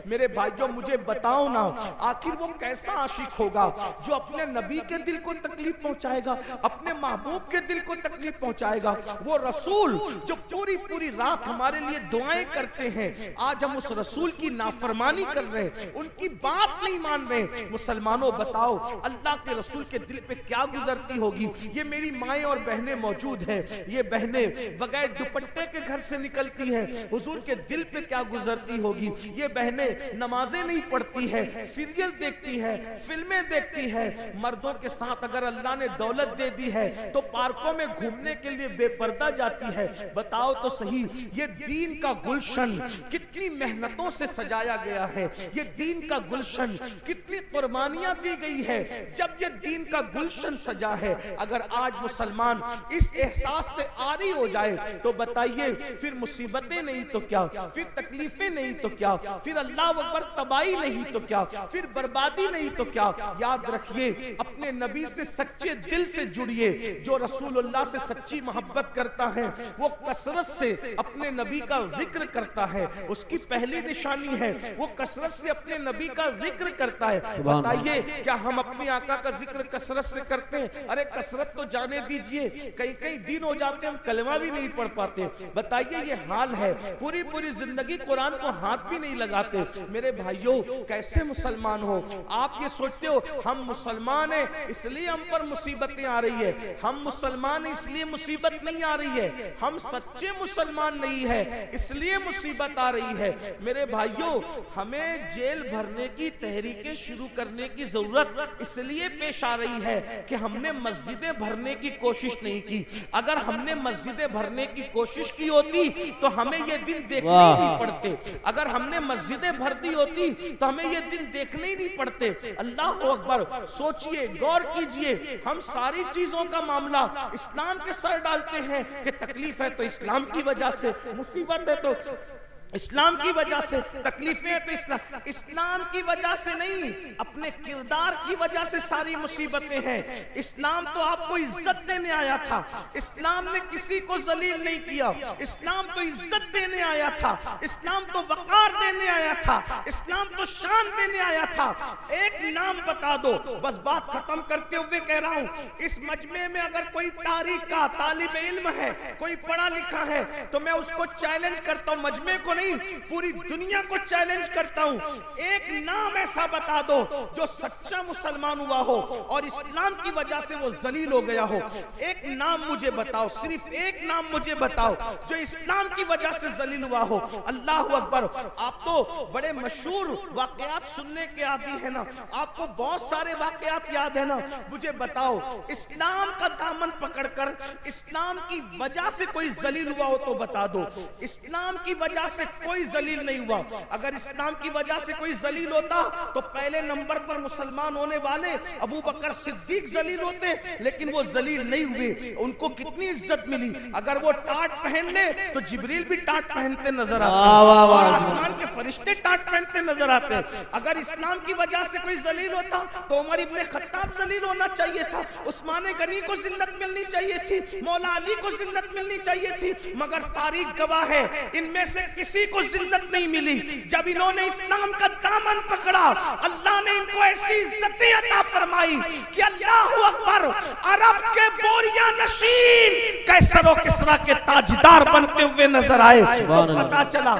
मेरे भाइयों मुझे बताओ ना, आखिर वो कैसा आशिक होगा जो अपने नबी के दिल को तकलीफ पहुंचाएगा, अपने महबूब के दिल को तकलीफ पहुंचाएगा। वो रसूल जो पूरी पूरी रात हमारे लिए दुआएं करते हैं, आज हम उस रसूल की नाफरमानी कर रहे हैं, उनकी बात नहीं मान रहे। मुसलमानों बताओ अल्लाह के रसूल के दिल पे क्या गुजरती होगी। ये मेरी माएं और बहनें मौजूद हैं, ये बहनें बगैर दुपट्टे के घर से निकलती हैं, हुजूर के दिल पे क्या गुजरती होगी। ये बहनें नमाजें नहीं पढ़ती है, सीरियल देखती है, फिल्में देखती है, मर्दों के साथ अगर अल्लाह ने दौलत दे दी है तो पार्कों में घूमने के लिए बेपर्दा जाती है। बताओ तो सही, ये दीन का गुलशन कितनी मेहनतों से सजाया गया है, ये दीन का गुलशन कितनी कुर्बानियां दी गई है। जब ये दीन का गुलशन सजा है, अगर आज मुसलमान इस एहसास से आरी हो जाए तो बताइए फिर मुसीबतें नहीं तो क्या, फिर तकलीफें नहीं तो क्या, फिर अल्लाह अकबर तबाही नहीं तो क्या, फिर बर्बादी नहीं तो क्या। याद रखिए अपने नबी से सच्चे दिल से जुड़िए। जो रसूलुल्लाह से सच्ची मोहब्बत करता है वो कसरत से अपने नबी का जिक्र करता है, उसकी पहली निशानी है वो कसरत से अपने नबी का जिक्र करता है। बताइए क्या हम अपने आका का जिक्र कसरत से करते हैं? अरे कसरत तो जाने दीजिए, कई कई दिन हो जाते हम कलमा भी नहीं पढ़ पाते। बताइए ये हाल है, पूरी पूरी जिंदगी कुरान को हाथ भी नहीं लगाते। मेरे भाइयों कैसे मुसलमान हो आप? ये सोचते हो हम मुसलमान हैं इसलिए हम पर मुसीबतें आ रही है, हम मुसलमान इसलिए मुसीबत नहीं आ रही है, हम सच्चे मुसलमान नहीं है इसलिए मुसीबत आ रही है। मेरे भाइयों हमें जेल भरने की तहरीकें शुरू करने की जरूरत इसलिए पेश आ रही है कि हमने मस्जिदें भरने की कोशिश नहीं की। अगर हमने मस्जिदें भरने की कोशिश की होती तो हमें ये दिन देखने ही नहीं पड़ते। अगर हमने मस्जिदें भर दी होती तो हमें ये दिन देखने ही नहीं पड़ते। अल्लाह अकबर, सोचिए, गौर कीजिए, हम सारी चीजों का मामला इस्लाम के सर डालते हैं कि तकलीफ है तो इस्लाम की वजह से, मुसीबत है तो इस्लाम की वजह से, तकलीफें हैं तो इस्लाम की वजह से नहीं, अपने किरदार की वजह से सारी मुसीबतें हैं। इस्लाम तो आपको इज्जत देने आया था, इस्लाम ने किसी को जलील नहीं किया, इस्लाम तो इज्जत देने आया था, इस्लाम तो वकार देने आया था, इस्लाम तो शान देने आया था। एक नाम बता दो, बस बात खत्म करते हुए कह रहा हूं, इस मजमे में अगर कोई तारीख का तालिब इल्म है, कोई पढ़ा लिखा है तो मैं उसको चैलेंज करता हूं, मजमे को पूरी दुनिया को चैलेंज करता हूं, एक नाम ऐसा बता दो जो सच्चा मुसलमान हुआ हो और इस्लाम की वजह से वो जलील हो गया हो। एक नाम मुझे बताओ, सिर्फ एक नाम मुझे बताओ जो इस्लाम की वजह से जलील हुआ हो। अल्लाह अकबर, आप तो बड़े मशहूर वाकयात सुनने के आदी है ना, आपको बहुत सारे वाकयात याद है ना, मुझे बताओ इस्लाम का दामन पकड़कर इस्लाम की वजह से कोई जलील हुआ हो तो बता दो। इस्लाम की वजह से कोई जलील नहीं हुआ। अगर इस्लाम की वजह से कोई जलील होता तो पहले नंबर पर मुसलमान होने वाले अबू बकर सिद्दीक जलील होते, लेकिन वो जलील नहीं हुए। उनको कितनी इज्जत मिली। अगर वो टाट पहन ले तो जिब्रील भी टाट पहनते नजर आते और आसमान के फरिश्ते टाट पहनते नजर आते। अगर इस्लाम की वजह से कोई जलील होता तो उमर इब्ने खत्ताब जलील होना चाहिए था, उस्मान गनी को जिल्लत मिलनी चाहिए थी, मौला अली को जिल्लत मिलनी चाहिए थी। मगर तारीख गवाह है इनमें से किसी को जिल्लत नहीं मिली। जब इन्होंने इस्लाम का दामन पकड़ा अल्लाह ने इनको ऐसी इज्जतें अता फरमाई कि अल्लाह अकबर, अरब के बोरिया नशीन कैसर और किस्रा के ताजदार बनते हुए नजर आए। तो पता चला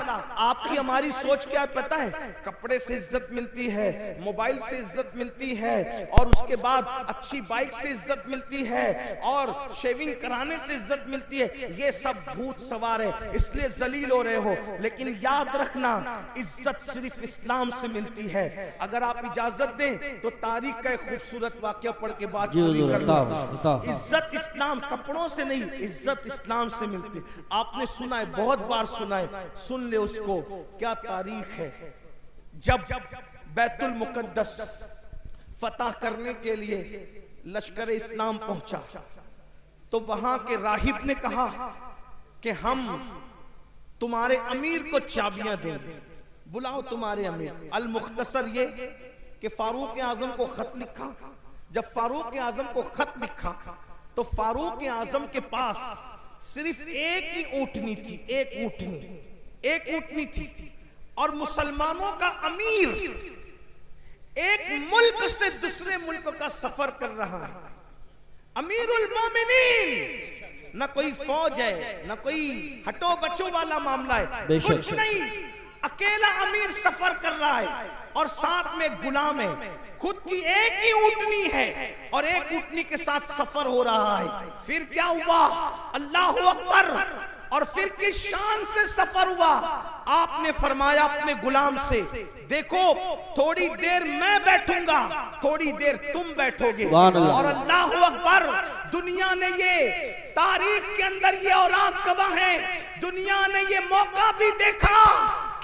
आपकी हमारी सोच क्या पता है, कपड़े से इज्जत मिलती है, मोबाइल से इज्जत मिलती है और उसके बाद अच्छी बाइक से इज्जत मिलती है और शेविंग कराने से इज्जत मिलती है। ये सब भूत सवार है इसलिए जलील हो रहे हो। लेकिन याद रखना इज्जत सिर्फ इस्लाम से मिलती है। अगर आप इजाजत दें तो तारीख का एक खूबसूरत वाकया पढ़ के बात पूरी कर लूं। इज्जत इस्लाम कपड़ों से नहीं, इज्जत इस्लाम से मिलती। आपने सुना है, बहुत बार सुना है, सुन ले उसको। क्या तारीख है, जब बैतुल मुकद्दस फतह करने के लिए लश्कर इस्लाम पहुंचा तो वहां के राहिब ने कहा कि हम तुम्हारे अमीर को चाबियां देंगे, बुलाओ तुम्हारे अमीर। अल मुख्तसर ये कि फारूक आजम को खत लिखा। जब फारूक आजम को खत लिखा तो फारूक आजम के पास सिर्फ एक ही ऊँटनी थी, एक ऊँटनी थी और मुसलमानों का अमीर एक मुल्क से दूसरे मुल्क का सफर कर रहा है। अमीरुल मोमिनीन, न कोई फौज है, न कोई हटो बचो वाला मामला है, कुछ नहीं, अकेला अमीर सफर कर रहा है और साथ में गुलाम है। खुद की एक ही ऊँटनी है और एक ऊँटनी के साथ सफर हो रहा है। फिर क्या हुआ? अल्लाहु अकबर। और फिर किस शान से सफर हुआ? आपने फरमाया अपने गुलाम से, देखो थोड़ी देर मैं बैठूंगा, थोड़ी देर तुम बैठोगे। और अल्लाहु अकबर, दुनिया ने ये तारीख के अंदर ये औरात गवाह है, दुनिया ने ये मौका भी देखा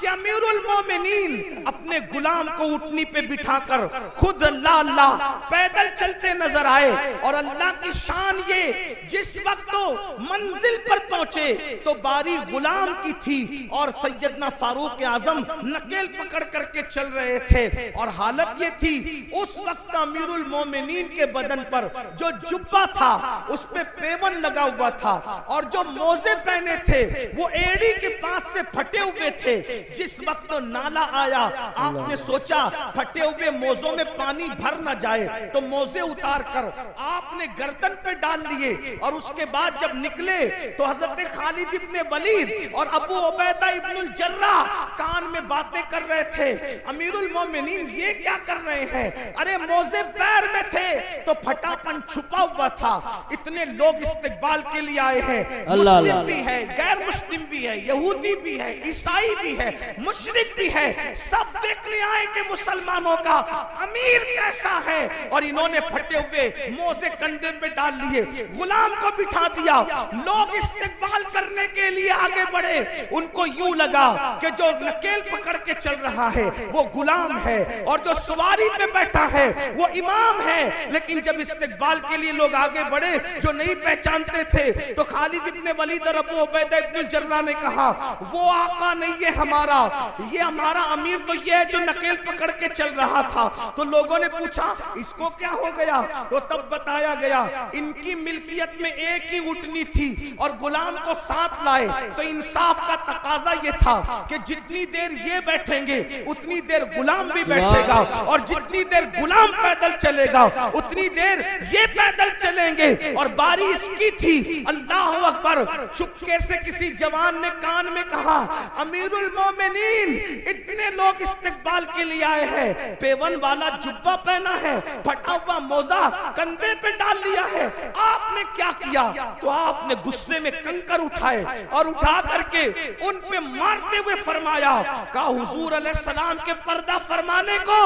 कि अमीरुल मोमिनीन अपने गुलाम को ऊँटनी पे बिठाकर खुद अल्लाह पैदल चलते नजर आए। और अल्लाह की शान ये, जिस वक्त तो मंजिल पर पहुंचे तो बारी गुलाम की थी और सैयदना फारूक आजम नकेल पकड़ करके चल रहे थे। और हालत ये थी, उस वक्त अमीरुल मोमिनीन के बदन पर जो जुब्बा था उस पे पेवन लगा हुआ था और जो मोजे पहने थे वो एड़ी के पास से फटे हुए थे। जिस वक्त नाला आया, आपने सोचा फटे हुए मोजों में पानी भर न जाए, तो मोजे उतार कर आपने गर्दन पे डाल लिए। और उसके बाद जब निकले तो हजरत खालिद इब्ने वलीद और अबू उबैदा इब्नुल जर्राह कान में बातें कर रहे थे। अमीरुल मोमिनीन ये क्या कर रहे हैं? अरे मोजे पैर में थे तो फटापन छुपा हुआ था। इतने लोग इस्तकबाल के लिए आए हैं, मुस्लिम भी है, गैर मुस्लिम भी है, यहूदी भी है, ईसाई भी है, मुशरिक भी है, सब देखने आए कि मुसलमानों का अमीर कैसा है। और इन्होंने फटे हुए मोजे कंधे पे डाल लिए, गुलाम को बिठा दिया। लोग इस्तकबाल करने के लिए आगे बढ़े। उनको यूं लगा कि जो नकेल पकड़ के चल रहा है वो गुलाम है और जो सवारी पे बैठा है वो इमाम है। लेकिन जब इस्तकबाल के लिए लोग आगे बढ़े जो नहीं पहचानते थे, तो खालिद इब्ने वलीद और अबू उबैदा इब्नुल जर्राह ने कहा, वो आका नहीं है हमारा, ये हमारा अमीर तो ये है जो नकेल पकड़ के चल रहा था। तो लोगों ने पूछा इसको क्या हो गया? तो तब बताया गया इनकी मिल्कियत में एक ही ऊँटनी थी और गुलाम को साथ लाए। तो इंसाफ का तकाजा ये था कि जितनी देर ये बैठेंगे उतनी देर गुलाम भी बैठेगा और जितनी देर गुलाम पैदल चलेगा उतनी देर ये पैदल चलेंगे। और बारी इसकी थी। अल्लाह अकबर। चुपके से किसी जवान ने कान में कहा, अमीरुल मोमिनीन, इतने लोग इस्तकबाल के लिए आए हैं, पेवन वाला जुब्बा पहना है, फटा हुआ मोजा कंधे पे डाल लिया है, आपने क्या किया? तो आपने गुस्से में कंकर उठाए और उठा करके उन पे मारते हुए फरमाया, का हुजूर अलैहिस्सलाम के पर्दा फरमाने को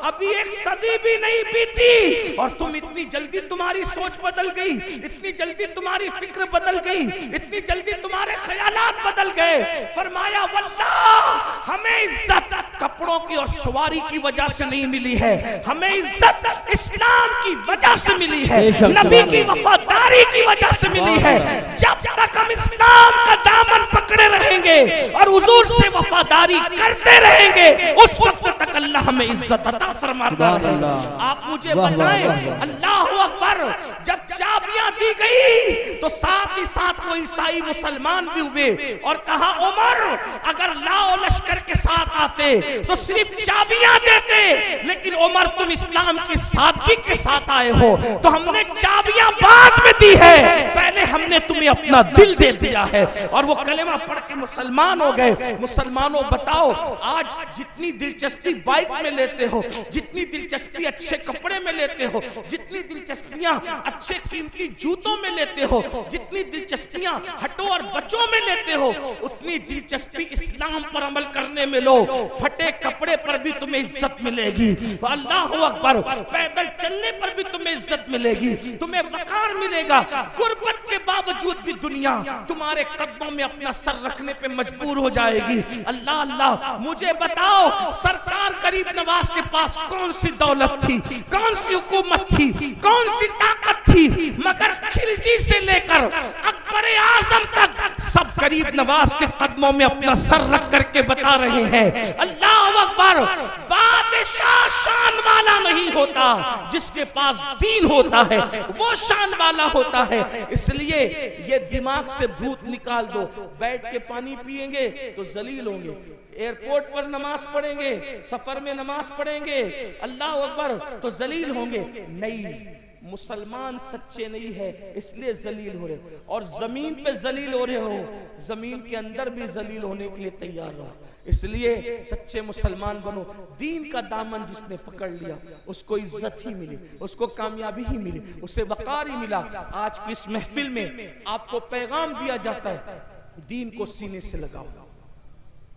अभी एक सदी भी नहीं बीती और तुम इतनी जल्दी तुम्हारी सोच बदल गई, इतनी जल्दी तुम्हारी फिक्र बदल गई, इतनी जल्दी तुम्हारे ख्यालात बदल गए। फरमाया, वल्लाह हमें इज्जत कपड़ों की और सवारी की वजह से नहीं मिली है, हमें इज्जत इस्लाम की वजह से मिली है, नबी की वफादारी की वजह से मिली है। जब तक हम इस्लाम का दामन पकड़े रहेंगे और हुजूर से वफादारी करते रहेंगे उस वक्त तक अल्लाह हमें इज्जत अता फरमाता रहेगा। आप मुझे बताएं, अल्लाह अकबर, जब चाबियां दी गई तो साथ ही साथ वो ईसाई मुसलमान भी हुए और कहा, उमर अगर लाओ लश्कर के साथ आते तो सिर्फ चाबियां देते, लेकिन उमर तुम इस्लाम की सादगी के साथ आए हो तो हमने चाबियां बाद में दी है, पहले हमने तुम्हें अपना दिल दे दिया है। और वो कलेमा पढ़ के मुसलमान हो गए। मुसलमानों बताओ, आज जितनी दिलचस्पी बाइक में लेते हो, जितनी दिलचस्पी अच्छे कपड़े में लेते हो, जितनी दिलचस्पियां अच्छे कीमती जूतों में लेते हो, जितनी दिलचस्पियां हटो और बचों में लेते हो, उतनी दिलचस्पी इस्लाम पर अमल करने में लो। फटे कपड़े पर भी तुम्हें इज्जत मिलेगी, अल्लाह अकबर, पैदल चलने पर भी तुम्हें इज्जत मिलेगी, तुम्हें वकार मिलेगा। गुर्बत के बावजूद भी दुनिया तुम्हारे कदमों में अपना सर रखने पे मजबूर हो जाएगी। अल्लाह अल्लाह, मुझे बताओ, सरकार गरीब नवाज के पास कौन सी दौलत थी, कौन सी हुकूमत थी, कौन सी ताकत थी, मगर खिलजी से लेकर अकबर आजम तक सब गरीब नवाज के कदमों में अपना सर रख करके बता रहे हैं, अल्लाह अकबर, बादशाह शान वाला नहीं होता, होगा, जिसके पास दीन होता है वो शान वाला होता है। इसलिए ये दिमाग से भूत निकाल दो। बैठ के पानी पिएंगे तो जलील होंगे, एयरपोर्ट पर नमाज पढ़ेंगे, सफर में नमाज पढ़ेंगे, अल्लाह अकबर, तो जलील होंगे। नहीं, मुसलमान सच्चे नहीं है इसलिए जलील हो रहे। और जमीन पे जलील हो रहे हो, जमीन के अंदर भी जलील होने के लिए तैयार रहो। इसलिए सच्चे मुसलमान बनो। दीन का दामन जिसने पकड़ लिया उसको इज्जत ही मिली, उसको कामयाबी ही मिली, उसे वकार ही मिला। आज की इस महफिल में आपको पैगाम दिया जाता है, दीन को सीने से लगाओ,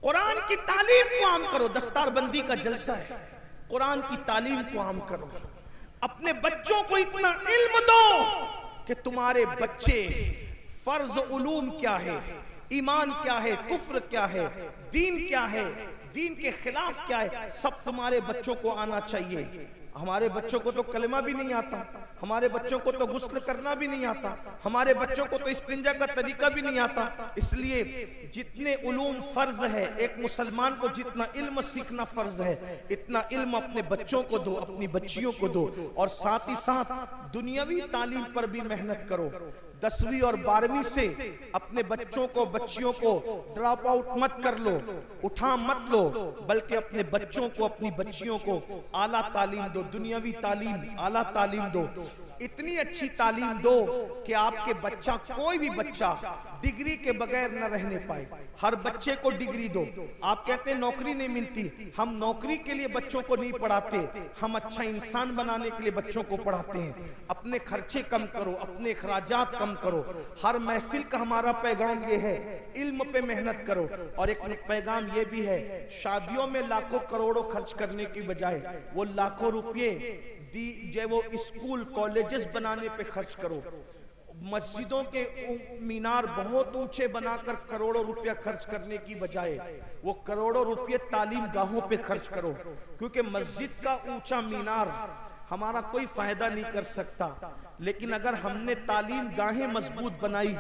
कुरान की तालीम को आम करो। दस्तारबंदी का जलसा है, कुरान की तालीम को आम करो। अपने बच्चों को इतना इल्म दो कि तुम्हारे बच्चे फर्ज उलूम क्या है, ईमान क्या है, कुफ्र क्या है, दीन क्या है, दीन के खिलाफ क्या है, सब तुम्हारे बच्चों को आना चाहिए। हमारे बच्चों को तो कलमा भी नहीं आता, हमारे बच्चों को तो गुस्ल करना भी नहीं आता, हमारे बच्चों को तो इस्तिंजा का तरीका भी नहीं आता। इसलिए जितने उलूम फर्ज है, एक मुसलमान को जितना इल्म सीखना फर्ज है, इतना इल्म अपने बच्चों को दो, अपनी बच्चियों को दो। और साथ ही साथ दुनियावी तालीम पर भी मेहनत करो। 10वीं और 12वीं से अपने बच्चों को, बच्चियों को ड्रॉप आउट मत कर लो, उठा मत लो, बल्कि अपने बच्चों को, अपनी बच्चियों को आला तालीम दो, दुनियावी तालीम, आला तालीम दो। इतनी अच्छी तालीम दो कि आपके बच्चा, कोई भी बच्चा डिग्री के बगैर न रहने पाए। हर बच्चे को डिग्री दो। आप कहते हैं नौकरी नहीं मिलती, हम नौकरी के लिए बच्चों को नहीं पढ़ाते, हम अच्छा इंसान बनाने के लिए बच्चों को पढ़ाते हैं। अपने खर्चे कम करो, अपने अखराजात कम करो। हर महफिल का हमारा पैगाम ये है, इल्म पे मेहनत करो। और एक पैगाम ये भी है, शादियों में लाखों करोड़ों खर्च करने की बजाय वो लाखों रुपये जो वो स्कूल कॉलेजेस बनाने पे खर्च करो। मस्जिदों के मीनार बहुत ऊंचे बनाकर करोड़ों रुपया खर्च करने की बजाय वो करोड़ों रुपये तालीम गाहों पे खर्च करो। क्योंकि मस्जिद का ऊंचा मीनार हमारा कोई फायदा नहीं कर सकता, लेकिन अगर हमने तालीम गाहें मजबूत बनाई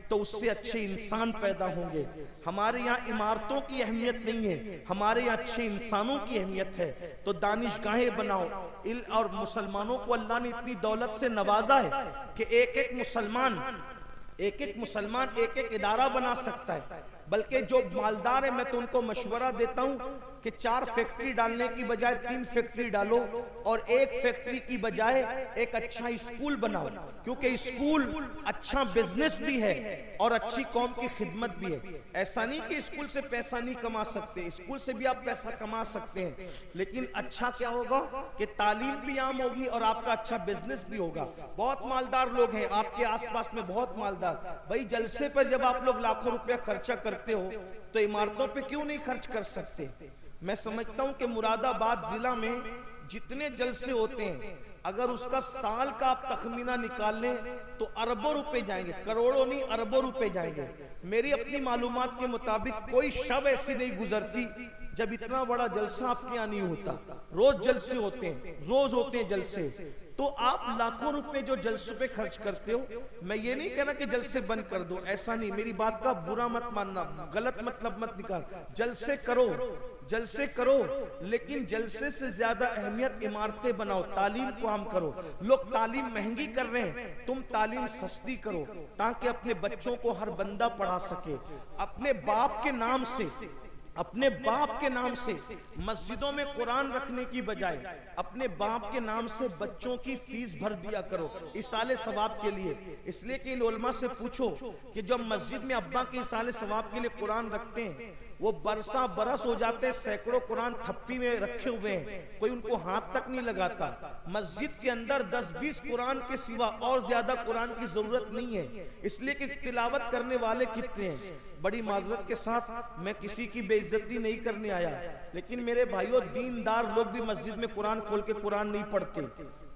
तो उससे अच्छे इंसान पैदा होंगे। हमारे यहाँ इमारतों की अहमियत नहीं है, हमारे यहाँ अच्छे इंसानों की अहमियत है। तो दानिशगाहें बनाओ। और मुसलमानों को अल्लाह ने इतनी दौलत से नवाजा है कि एक एक मुसलमान एक एक इदारा बना सकता है। बल्कि जो मालदार है, मैं तो उनको मशवरा देता हूं कि 4 फैक्ट्री डालने की बजाय 3 फैक्ट्री डालो, और 1 फैक्ट्री की बजाय एक अच्छा स्कूल बनाओ। क्योंकि स्कूल अच्छा बिजनेस भी है और अच्छी कौम की खिदमत भी है। ऐसा नहीं कि स्कूल से पैसा नहीं कमा सकते, स्कूल से भी आप पैसा कमा सकते हैं, लेकिन अच्छा क्या होगा कि तालीम भी आम होगी और आपका अच्छा बिजनेस भी होगा। बहुत मालदार लोग हैं आपके आसपास में, बहुत मालदार भाई। जलसे पर जब आप लोग लाखों रुपया खर्चा करते हो तो इमारतों पे क्यों नहीं खर्च कर सकते? मैं समझता हूं कि मुरादाबाद जिला में जितने जलसे होते हैं, अगर उसका साल का आप तखमीना निकाल लें तो अरबों रुपए जाएंगे, करोड़ों नहीं अरबों रुपए जाएंगे। मेरी अपनी मालूमात के मुताबिक कोई शब ऐसी नहीं गुजरती जब इतना बड़ा जलसा आपके यहाँ नहीं होता। रोज जलसे होते हैं, रोज होते हैं जलसे। तो आप लाखों रुपए जो जलसों पे खर्च करते हो, मैं ये नहीं कह रहा कि जलसे बंद कर दो, ऐसा नहीं, मेरी बात का बुरा मत मानना, गलत मतलब मत निकाल। जलसे करो, जलसे करो, लेकिन जलसे से ज्यादा अहमियत इमारतें बनाओ, तालीम को आम करो। लोग तालीम महंगी कर रहे हैं, तुम तालीम सस्ती करो ताकि अपने बच्चों को हर बंदा पढ़ा सके। अपने बाप के नाम से, अपने बाप के नाम से मस्जिदों में कुरान रखने की बजाय अपने बाप के नाम से बच्चों की फीस भर दिया करो इसाले सवाब के लिए। इसलिए कि इन उलमा से पूछो कि जब मस्जिद में अब्बा के इसाले सवाब के लिए कुरान रखते हैं, वो बरसा बरस हो जाते, सैकड़ों कुरान थप्पी में रखे हुए हैं, कोई उनको हाथ तक नहीं लगाता। मस्जिद के अंदर 10-20 कुरान के सिवा और ज्यादा कुरान की जरूरत नहीं है, इसलिए कि तिलावत करने वाले कितने हैं। बड़ी माजरत के साथ मैं किसी की बेइज्जती नहीं करने आया, लेकिन मेरे भाइयों दीनदार लोग भी मस्जिद में कुरान खोल के कुरान नहीं पढ़ते।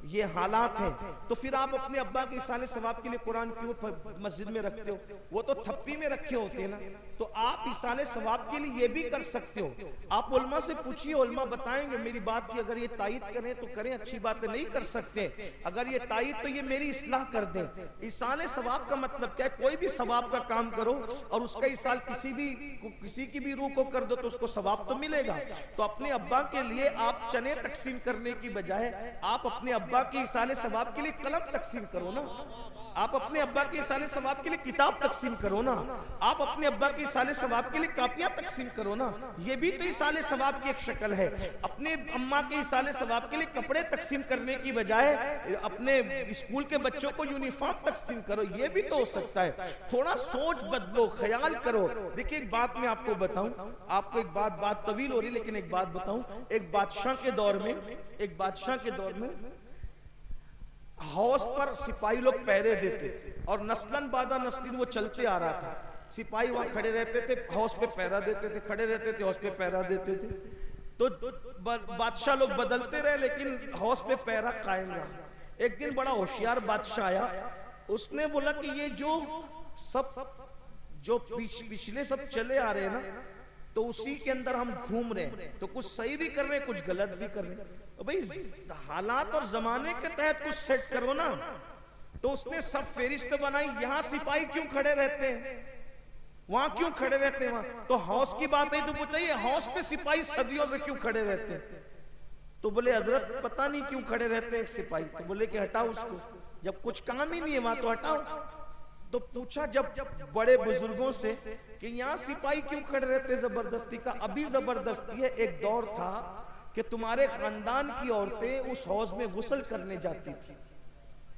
ये हालात हैं, तो फिर आप अपने अब्बा के इसाले सवाब के लिए कुरान क्यों मस्जिद में रखते हो? वो तो थप्पी में रखे होते हैं ना। तो आप इसाले सवाब के लिए ये भी कर सकते हो। आप उलमा से पूछिए, उलमा बताएंगे मेरी बात की। अगर ये तायद करें तो करें, अच्छी बात है, नहीं कर सकते अगर ये तायद तो ये मेरी इस्लाह कर दें। इसाले सवाब का मतलब क्या है? कोई भी सवाब का काम करो और उसका इसाल किसी की भी रूह को कर दो तो उसको सवाब तो मिलेगा। तो अपने अब्बा के लिए आप चने तकसीम करने की बजाय आप अपने अब्बा के इसाले सवाब के लिए कलम तकसीम करो ना। आप अपने अब्बा के इसाले सवाब के लिए किताब तकसीम करो ना। आप अपने अब्बा के इसाले सवाब के लिए कापियां तकसीम करो ना। ये भी तो इसाले सवाब की एक शक्ल है। अपने अम्मा के इसाले सवाब के लिए कपड़े तकसीम करने की बजाय अपने स्कूल के बच्चों को यूनिफॉर्म तकसीम करो, ये भी तो हो सकता है। थोड़ा सोच बदलो, ख्याल करो। देखिए एक बात मैं आपको बताऊं, आपको एक बात तवील हो रही लेकिन एक बात बताऊं। एक बादशाह के दौर में हौस पर सिपाही लोग पहरे देते थे और नस्लन बादा नस्लिन वो चलते आ रहा था। सिपाही वहां खड़े रहते थे, हौस पे पहरा देते थे, खड़े रहते थे, हौस पे पहरा देते थे। तो बादशाह लोग बदलते रहे लेकिन हौस पे पहरा कायम रहा। एक दिन बड़ा होशियार बादशाह आया, उसने बोला कि ये जो पिछले सब चले आ रहे हैं ना, तो उसी के अंदर हम घूम रहे हैं, तो कुछ सही भी कर रहे हैं, कुछ गलत भी कर रहे हैं। तो भाई हालात और जमाने के तहत कुछ सेट करो ना। तो उसने सब फेरिस्त बनाई, यहाँ सिपाही क्यों खड़े रहते हैं, वहां क्यों खड़े रहते हैं वहां। तो हौस की बात है तो पूछा ये हौस पे सिपाही सदियों से क्यों खड़े रहते हैं। तो बोले हजरत पता नहीं क्यों खड़े रहते हैं एक सिपाही। तो बोले कि हटाओ उसको, जब कुछ काम ही नहीं है वहां तो हटाओ। तो पूछा जब बड़े बुजुर्गों से कि यहाँ सिपाही क्यों खड़े रहते जबरदस्ती का। अभी जबरदस्ती है, एक दौर था कि तुम्हारे खानदान की औरतें उस हौज में गुस्ल करने जाती थी,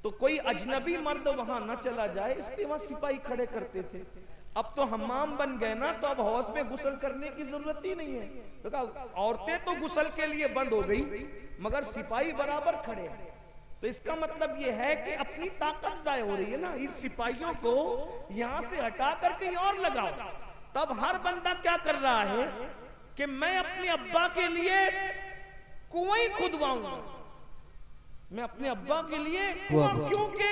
तो कोई अजनबी मर्द वहां न चला जाए इसलिए वहां सिपाही खड़े करते थे। अब तो हमाम बन गए ना, तो अब हौज में गुस्ल करने की जरूरत ही नहीं है। तो औरतें तो गुस्ल के लिए बंद हो गई मगर सिपाही बराबर खड़े हैं। तो इसका मतलब यह है कि अपनी ताकत जाय हो रही है ना। इन सिपाहियों को यहां से हटा कर कहीं और लगाओ। तब हर बंदा क्या कर रहा है कि मैं अपने अब्बा के लिए कुआं खुदवाऊंगा। मैं अपने अब्बा के लिए कुआं, क्योंकि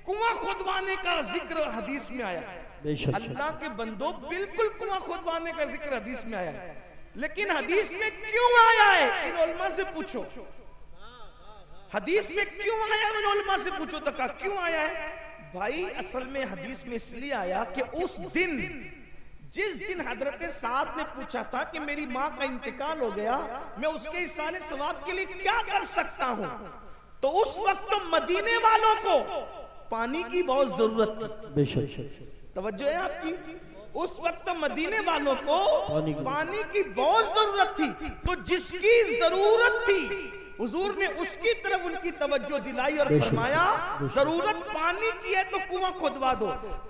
कुआं खुदवाने का जिक्र हदीस में आया है। अल्लाह के बंदो बिल्कुल कुआं खुदवाने का जिक्र हदीस में आया है, लेकिन हदीस में क्यों आया है इन उलमा से पूछो। हदीस में क्यों आया, मैंने उलमा से पूछो तो कहा क्यों आया है। भाई असल में हदीस में इसलिए आया कि उस दिन जिस दिन हजरत साद ने पूछा था कि मेरी माँ का इंतकाल हो गया, मैं उसके इसाले सवाब के लिए क्या कर सकता हूँ, तो उस वक्त तो मदीने वालों को पानी की बहुत जरूरत थी। तवज्जो है आपकी, उस वक्त तो मदीने वालों को पानी की बहुत जरूरत थी। तो जिसकी जरूरत थी हुजूर ने उसकी तरफ उनकी तवज्जो दिलाई और फरमाया जरूरत पानी की है तो कुआं खुदवा दो।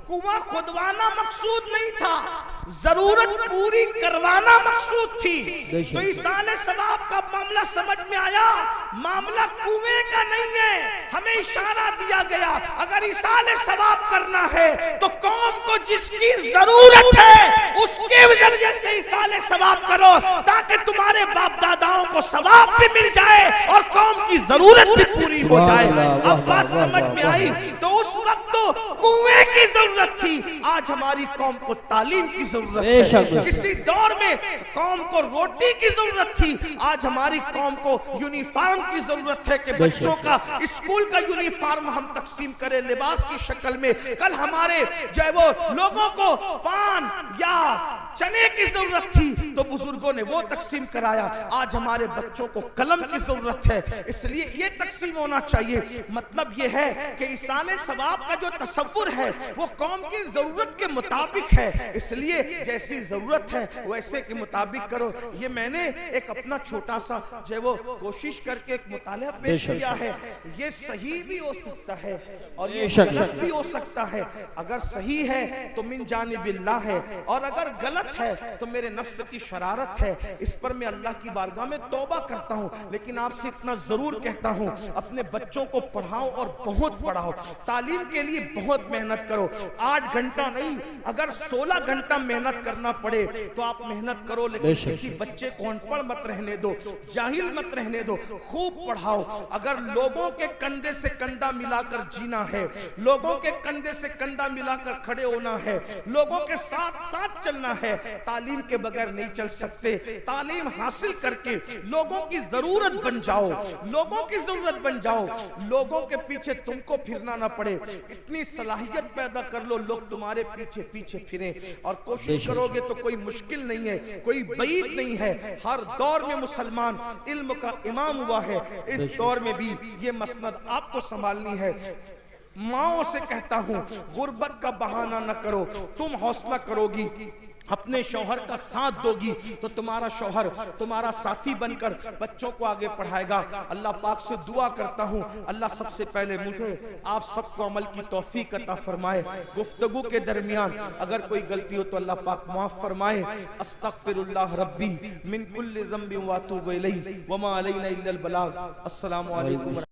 कुआं खुदवाना मकसूद नहीं था, जरूरत पूरी करवाना मकसूद थी। तो इसाले सवाब का मामला समझ में आया, मामला कुएं का नहीं है। हमें इशारा दिया गया अगर इसाले सवाब करना है तो कौम को जिसकी जरूरत है उसके जरिए से इसाले सवाब करो, ताकि तुम्हारे बाप दादाओं को सवाब भी मिल जाए और कौम की जरूरत भी पूरी हो जाए। अब बात समझ में आई। तो उस वक्त तो कुएं की जरूरत थी, आज हमारी कौम को तालीम की जरूरत है। किसी दौर में कौम को रोटी की जरूरत थी, आज हमारी कौम को यूनिफॉर्म की जरूरत है कि बच्चों का स्कूल का यूनिफॉर्म हम तकसीम करें लिबास की शक्ल में। कल हमारे जो है वो लोगों को पान या चने की जरूरत थी तो बुजुर्गों ने वो तकसीम कराया। आज हमारे बच्चों को कलम की जरूरत है, इसलिए ये तकसीम होना चाहिए। मतलब ये है कि इसाले सवाब का जो तसव्वुर है वो कौम की जरूरत के मुताबिक है, इसलिए जैसी जरूरत है वैसे के मुताबिक करो। ये मैंने एक अपना छोटा सा जो है वो कोशिश करके एक मुताला पेश किया है। ये सही भी हो सकता है और ये गलत भी हो सकता है। अगर सही है तो मिन जानिबिल्लाह है, और अगर गलत है तो मेरे नफ्स की शरारत है। इस पर मैं अल्लाह की बारगाह में तौबा करता हूँ, लेकिन आपसे इतना जरूर कहता हूँ अपने बच्चों को पढ़ाओ और बहुत पढ़ाओ। तालीम के लिए बहुत मेहनत करो। 8 घंटा नहीं, अगर 16 घंटा मेहनत करना पड़े तो आप मेहनत करो, लेकिन किसी बच्चे को अनपढ़ मत रहने दो, जाहिल मत रहने दो, खूब पढ़ाओ। अगर लोगों के कंधे से कंधा मिलाकर जीना है, लोगों के कंधे से कंधा मिलाकर खड़े होना है, लोगों के साथ साथ चलना है, तालीम के बगैर नहीं चल सकते। तालीम हासिल करके लोगों की जरूरत बन जाओ, लोगों की जरूरत बन जाओ, लोगों के पीछे तुमको फिरना ना पड़े। इतनी सलाहियत पैदा कर लो, लोग तुम्हारे पीछे पीछे फिरें। और कोशिश करोगे तो कोई मुश्किल नहीं है, कोई बईद नहीं है। हर दौर में मुसलमान इल्म का इमाम हुआ है, इस दौर में भी ये मसनद आपको संभालनी है। माओ से कहता हूं, गुर्बत का बहाना न करो। तुम हौसला करोगी, अपने शौहर का साथ दोगी, तो तुम्हारा शौहर तुम्हारा साथी बनकर बच्चों को आगे पढ़ाएगा। अल्लाह पाक से दुआ करता हूँ, अल्लाह सबसे पहले मुझे आप सबको अमल की तौफीक अता फरमाए। गुफ्तगू के दरमियान अगर कोई गलती हो तो अल्लाह पाक माफ फरमाए। अस्तगफिरुल्लाह रब्बी मिन कुल्लि ज़ंबिन व अतूबु इलैहि व मा अलैना इल्लल बलाग। अस्सलामु अलैकुम।